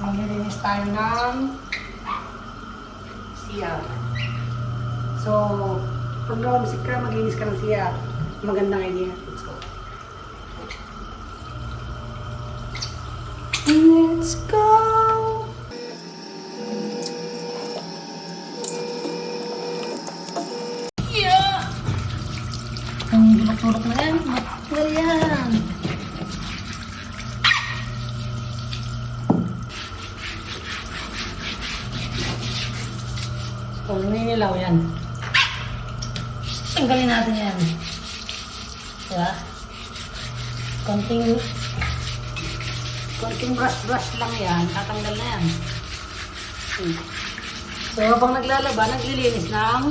Maglilinis tayo ng CR. So, pag nakabisik ka, maglinis ka ng CR. Magandang idea. Let's go. Let's go! Yeah! Ang tulok-tulok na yan. Matulog yan. So, ninilaw yan. Tanggalin natin yan. Diba? Konting brush lang yan. Tatanggal na yan. So, habang naglalaba, naglilinis ng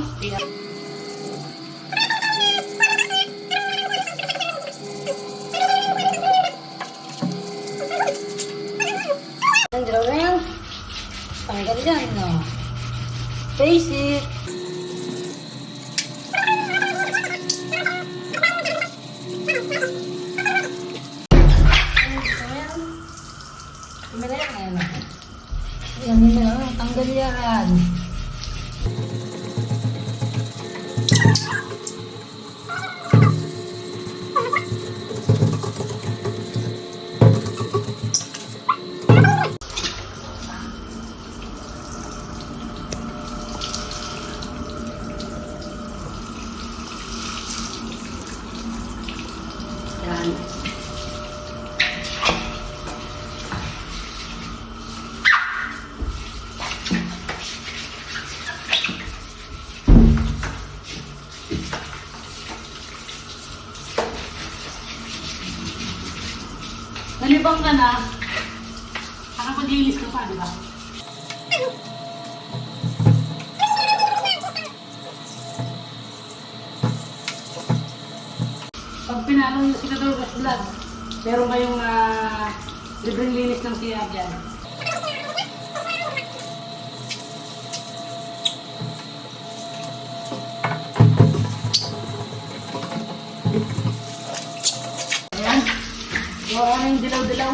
ang dilaw na yan. Tanggal yan, no? Face it! Yan, tanggal yan. Yan. Nalibang ka na, nakapaglinis ka pa, di ba? Pag pinalo yung Senador Gas Vlog, meron kayong libreng linis ng CR dyan. Ayan. Wala na yung dilaw-dilaw.